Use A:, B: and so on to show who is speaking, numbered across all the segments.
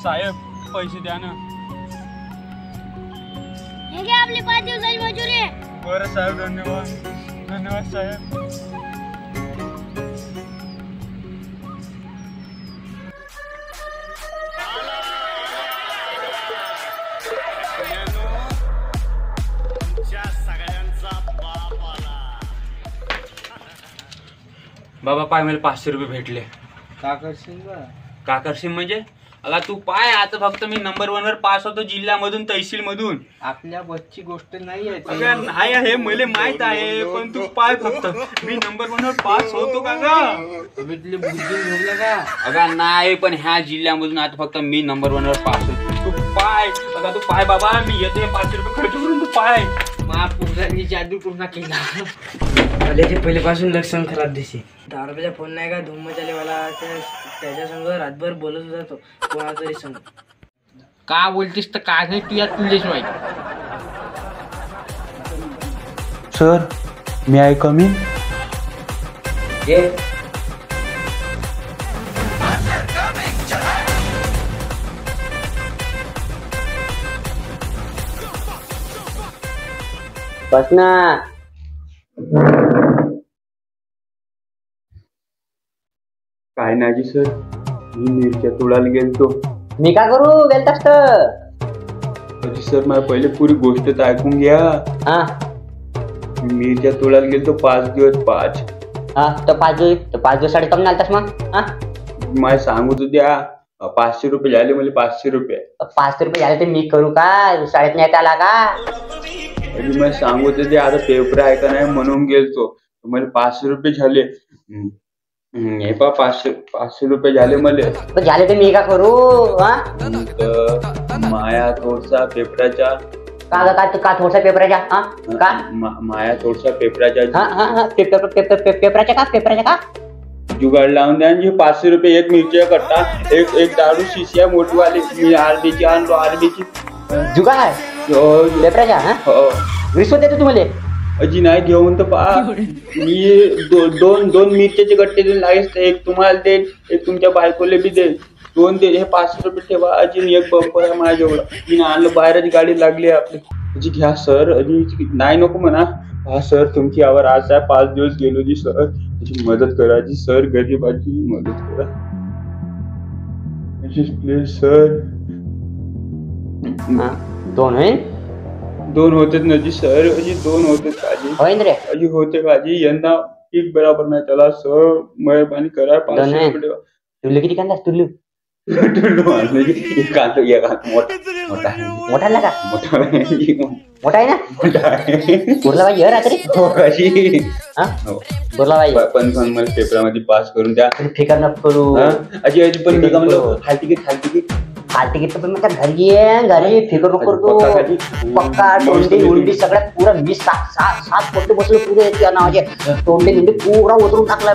A: साहेब पैसे द्या ना.
B: हे घ्या आपली 5 दिवसाची मजुरी.
A: बरं साहेब, धन्यवाद. धन्यवाद साहेब. बाबा पाय, मला 500 रुपये भेटले.
C: का करशील बा?
A: का करशील म्हणजे? अगा तू पाय, आता फक्त मी नंबर 1 वर पास होतो जिल्ह्यामधून, तहसील मधून.
C: आपल्या बसची गोष्ट नाही आहे ती.
A: अगं नाही आहे, मला माहित आहे, पण तू पाय फक्त मी नंबर 1 वर पास होतो का गा?
C: तुम्ही तुला बुद्धी झोपला का?
A: अगा नाही, पण ह्या जिल्ह्यामधून आता फक्त मी नंबर 1 वर पास होतो. तू पाय, अगा तू पाय बाबा, मी येते 500 रुपये खर्च करून. तू पाय.
C: महापुरुषांनी जादू पूर्ण केला.
D: मला ते पहिल्यापासून लक्षण खराब दिसे. 10 रुपयाचा फोन नाही का, धूम मचालेवाला, त्याच्या संग रातभर बोलत होता तो कोणा तरी संग.
C: का बोलतेस तर काय नाही तुझ्या तुझेच माहिती.
A: Sir, may I come in?
E: बस ना.
A: काय नाही सर, मी मिरच्या तोडायला गेलतो.
E: मी का करू गेलतास तर?
A: अजी सर, मला पहिले पुरी गोष्ट तर ऐकून घ्या.
E: हा
A: मी मिरच्या तोडायला गेलतो 5 दिवस 5.
E: हा तर 5 दिवसासाठी कमी आलतास मग? हा
A: मला सांगू तू द्या. 500 रुपये झाले, मला 500 रुपये.
E: 500 रुपये झाले ते मी करू का? शाळेत नाही आला का?
A: अजी मला सांगू तर द्या, आता पेपर आहे का नाही म्हणून गेलतो. मला 500 रुपये झाले. हे पा 500 रुपये झाले मला.
E: पण झाले ते मी का करू? हा
A: माया थोडसा पेपराच्या
E: का थोडसा पेपराच्या? हा का
A: माया थोडसा पेपराच्या
E: पेपराच्या का
A: जुगाड लावून द्या. 500 रुपये एक मिरच्या कट्टा, एक दारू शिशिया मोठीवाली आरबीची आणलो. आरबीची
E: जुगाड पेपराच्या? हा रिश्वत देतो तुम्हाला?
A: अजी नाही घेऊन तर पहा. मी दोन मिरच्याचे गट्टे देऊन लागेल. एक तुम्हाला देईल, एक तुमच्या बायकोले बी देईल. 2 दे. हे 500 रुपये ठेवा. अजी एक बंपर आहे माझ्याजवळ, मी आणलं. बाहेरच गाडी लागली आहे आपली. अजी घ्या सर. अजी नाही नको म्हणा. हा सर, तुमची आवर आज आहे. 5 दिवस गेलो जी सर. त्याची मदत करा जी सर, गरीबाची मदत करा प्लीज सर. 2 होते ना जी सर. अजी 2 होते काजी. अजी होते काजी. यंदा पीक बराबर नाही त्याला सर. मेहरबानी करा. 500 रुपये ठेवा.
E: तुल्लू किती कांदा? तुल्लू मोठा लागा? मोठा आहे ना? बोरला पाहिजे रात्री. बोरला पाहिजे.
A: पण मला पेपरामध्ये पास करून द्या.
E: फिकर नको करू.
A: अजी पण मी का म्हणलं, हाल तिकीट
E: तर पण मग घरी फिकर नको करतो. पक्का तोंडी उंडी सगळ्यात पुरा 20-7 पोटे बसले पुरे नावाचे. तोंडी उंडी पुरा उतरून टाकलं.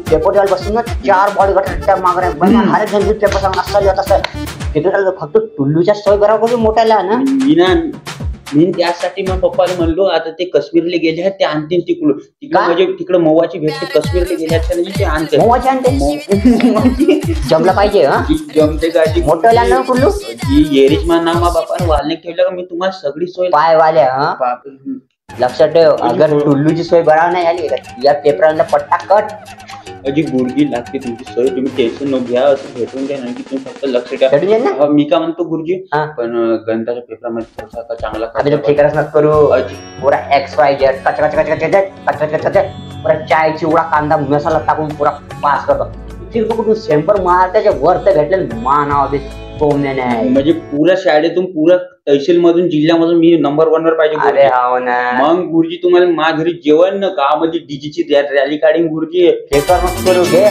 E: पेपर द्यायला बसून ना 4 बॉडी गटाच्या मागण्या हर एक जण पेपर सांगून असं फिकर. फक्त टुल्लूच्या सोय बरोबर मोठ्याला ना.
A: मी त्यासाठी मग पप्पाला म्हणलो, आता ते काश्मीरला गेले आहेत, ते आणतील तिकडून. म्हणजे तिकडं मवाची भेटते. काश्मीरला गेले आहेत ते आणते.
E: मवाची आणते. जमला पाहिजे.
A: जमते का?
E: मोठ्याला ना टुल्लू
A: येरीच मा नाव मा बापाने वालने ठेवलं का मी तुम्हाला सगळी सोय
E: पाय वाल्या. लक्षात ठेव, अगर टुल्लूची सोय बरोबर नाही आली या पेपराला पट्टा कट.
A: अजी गुरुजी लागते तुमची सोय. तुम्ही टेन्शन न घ्या. असं भेटून घ्या नाही की तुम्ही फक्त लक्ष द्या. मी का म्हणतो गुरुजी, पण गणिताच्या पेपरामध्ये थोडासा चांगला
E: फिकरच नका करू. पुरा XYZ पुरा चायची उडा कांदा मसाला टाकून पुरा पास करतो. कुठून सेंपर मार त्याच्या वर तर भेटले मानाव
A: म्हणजे पुऱ्या शाळेतून पुऱ्या तहसील मधून जिल्ह्यामधून मी नंबर 1 वर पाहिजे.
E: अरे हो ना.
A: मग गुरुजी तुम्हाला माझ्या घरी जेवण गावामध्ये डीजेची रॅली काढीन गुरुजी.
E: पेपर मस्त करू घे.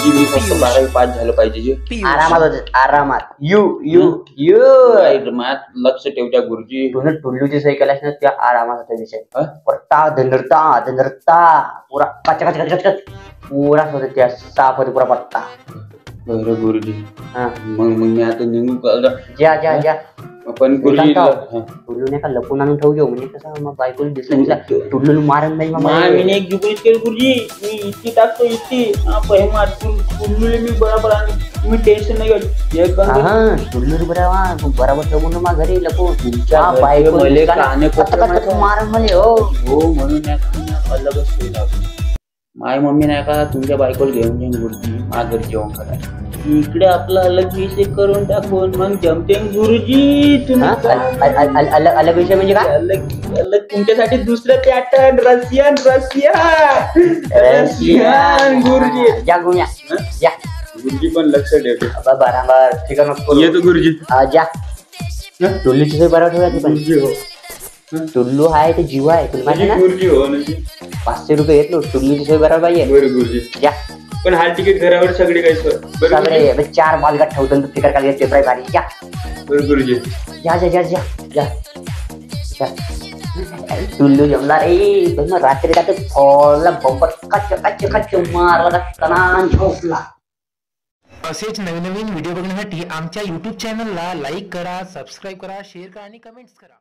A: मी फक्त 12वी पास झालं पाहिजे.
E: आरामात
A: लक्ष ठेवत्या गुरुजी.
E: तू टुल्लूची सही केल्यास ना त्या आरामात होता विषय. धनरता पुरा कच पुरा होते त्या साफ होते पुरा पट्टा.
A: बरं गुरुजी. मग मी आता निघून
E: जा.
A: पण गुरुजी
E: टुल्लू नाही का लपून आणून ठेवू. म्हणजे कसं मग बायकोला दिसलं टुल्लू मारन नाही.
A: मी एक जुगरीच केलं गुरुजी. मी इतकी टाकतो इतकी टुल्लूला मी बरोबर तुम्ही टेन्शन नाही घेत एक
E: हा टुल्लू बरोबर ठेवून ना मा घरी लपू
A: तुमच्या घरचे मले काने कोपरे माहिती
E: मार मले हो
A: हो म्हणून नाही का अलगच सोय लागली. माय मम्मी नाही का तुमच्या बायकोला घेऊन जाईन गुरुजी माझं घरी जेवण करायला. इकडे आपला अलग विषय करून टाकून मग जमते गुरुजी तुम्ही
E: अलग विषय म्हणजे काय
A: अलग अलग तुमच्यासाठी दुसरं पॅटर्न रशियन गुरुजी
E: या गुण्या या
A: गुरुजी पण लक्ष ठेवते
E: बरोबर ठीक आहे मग
A: येतो गुरुजी
E: जा टुल्लूची सोय बरोबर ठेवायची पण
A: गुरुजी हो
E: टुल्लू आहे ते जीव आहे तुला माहिती ना
A: गुरुजी हो म्हणजे
E: 500 रुपये येतो टुल्लूची सोय बरोबर पाहिजे
A: बरं गुरुजी
E: या
A: पण हाल तिकीट घरावर सगळी काही सोय बरं गुरुजी?
E: सगळे 4 बालगाट ठेवतो तर फिकर काढली पेपर आहे भारी या
A: बरं गुरुजी
E: जा जा जा जा जा जा. टुल्लू जमला रे पण मग रात्री का ते फॉलला बंपर कच्च मारला कणान झोपला.
F: असेच नवीन व्हिडिओ बघण्यासाठी आमच्या YouTube चॅनलला लाईक करा, सबस्क्राईब करा, शेअर करा आणि कमेंट्स करा.